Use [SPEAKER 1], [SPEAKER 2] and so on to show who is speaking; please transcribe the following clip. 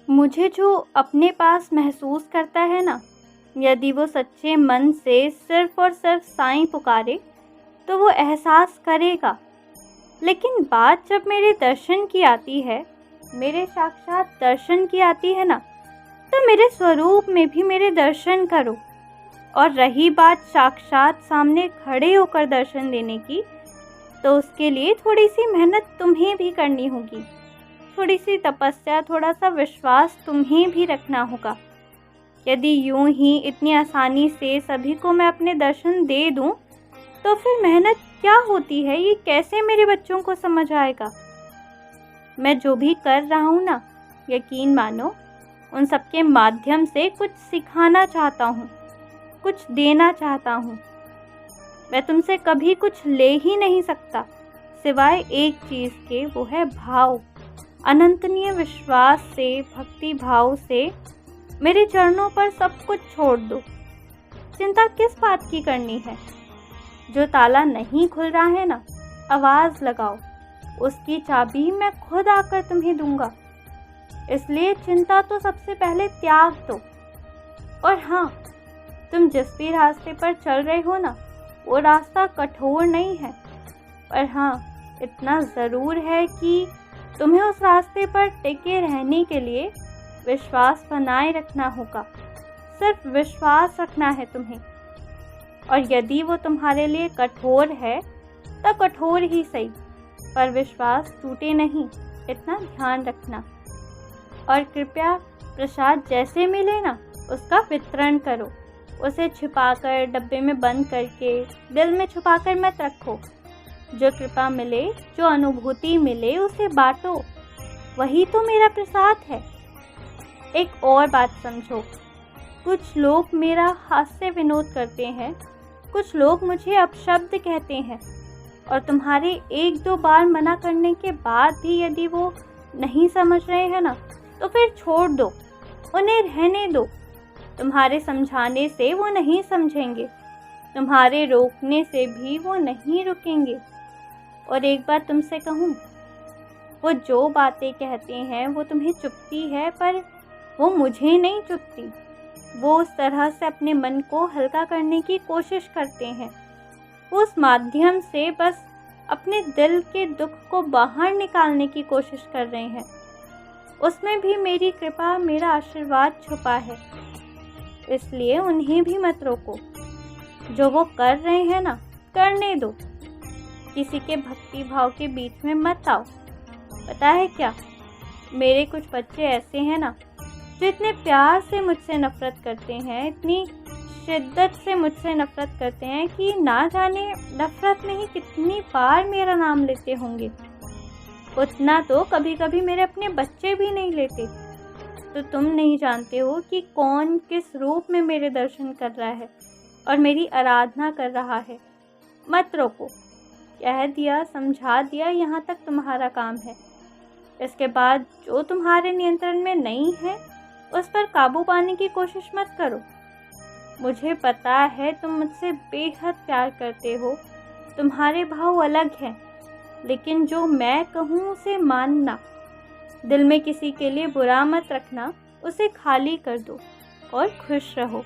[SPEAKER 1] मुझे जो अपने पास महसूस करता है ना, यदि वो सच्चे मन से सिर्फ़ और सिर्फ़ साईं पुकारे, तो वो एहसास करेगा। लेकिन बात जब मेरे दर्शन की आती है, मेरे साक्षात दर्शन की आती है ना, तो मेरे स्वरूप में भी मेरे दर्शन करो। और रही बात साक्षात सामने खड़े होकर दर्शन देने की, तो उसके लिए थोड़ी-सी मेहनत तुम्हें भी करनी होगी। थोड़ी-सी तपस्या, थोड़ा-सा विश्वास तुम्हें भी रखना होगा। यदि यूं ही इतनी आसानी से सभी को मैं अपने दर्शन दे दूं, तो फिर मेहनत क्या होती है, ये कैसे मेरे बच्चों को समझ आएगा। मैं जो भी कर रहा हूँ ना, यकीन मानो उन सबके माध्यम से कुछ सिखाना चाहता हूँ, कुछ देना चाहता हूँ। मैं तुमसे कभी कुछ ले ही नहीं सकता, सिवाय एक चीज़ के, वो है भाव। अनंतनीय विश्वास से, भक्ति भाव से मेरे चरणों पर सब कुछ छोड़ दो। चिंता किस बात की करनी है? जो ताला नहीं खुल रहा है ना, आवाज़ लगाओ, उसकी चाबी मैं खुद आकर तुम्हें दूंगा। इसलिए चिंता तो सबसे पहले त्याग दो। और हाँ, तुम जिस भी रास्ते पर चल रहे हो ना, वो रास्ता कठोर नहीं है। पर हाँ, इतना ज़रूर है कि तुम्हें उस रास्ते पर टिके रहने के लिए विश्वास बनाए रखना होगा। सिर्फ विश्वास रखना है तुम्हें। और यदि वो तुम्हारे लिए कठोर है, तो कठोर ही सही, पर विश्वास टूटे नहीं, इतना ध्यान रखना। और कृपया प्रसाद जैसे मिले ना, उसका वितरण करो। उसे छिपाकर, डब्बे में बंद करके, दिल में छुपाकर मत रखो। जो कृपा मिले, जो अनुभूति मिले, उसे बांटो। वही तो मेरा प्रसाद है। एक और बात समझो, कुछ लोग मेरा हास्य विनोद करते हैं, कुछ लोग मुझे अपशब्द कहते हैं, और तुम्हारे एक दो बार मना करने के बाद भी यदि वो नहीं समझ रहे हैं ना, तो फिर छोड़ दो, उन्हें रहने दो। तुम्हारे समझाने से वो नहीं समझेंगे, तुम्हारे रोकने से भी वो नहीं रुकेंगे। और एक बात तुमसे कहूँ, वो जो बातें कहते हैं वो तुम्हें चुभती है, पर वो मुझे नहीं चुभती। वो उस तरह से अपने मन को हल्का करने की कोशिश करते हैं। वो उस माध्यम से बस अपने दिल के दुख को बाहर निकालने की कोशिश कर रहे हैं। उसमें भी मेरी कृपा, मेरा आशीर्वाद छुपा है। इसलिए उन्हें भी मत रोको। जो वो कर रहे हैं ना, करने दो। किसी के भक्ति भाव के बीच में मत आओ। पता है क्या, मेरे कुछ बच्चे ऐसे हैं ना, जो इतने प्यार से मुझसे नफ़रत करते हैं, इतनी शिद्दत से मुझसे नफ़रत करते हैं कि ना जाने नफ़रत में ही कितनी बार मेरा नाम लेते होंगे। उतना तो कभी कभी मेरे अपने बच्चे भी नहीं लेते। तो तुम नहीं जानते हो कि कौन किस रूप में मेरे दर्शन कर रहा है और मेरी आराधना कर रहा है। मत रोको। कह दिया, समझा दिया, यहाँ तक तुम्हारा काम है। इसके बाद जो तुम्हारे नियंत्रण में नहीं है, उस पर काबू पाने की कोशिश मत करो। मुझे पता है तुम मुझसे बेहद प्यार करते हो, तुम्हारे भाव अलग हैं, लेकिन जो मैं कहूँ उसे मानना। दिल में किसी के लिए बुरा मत रखना, उसे खाली कर दो और खुश रहो।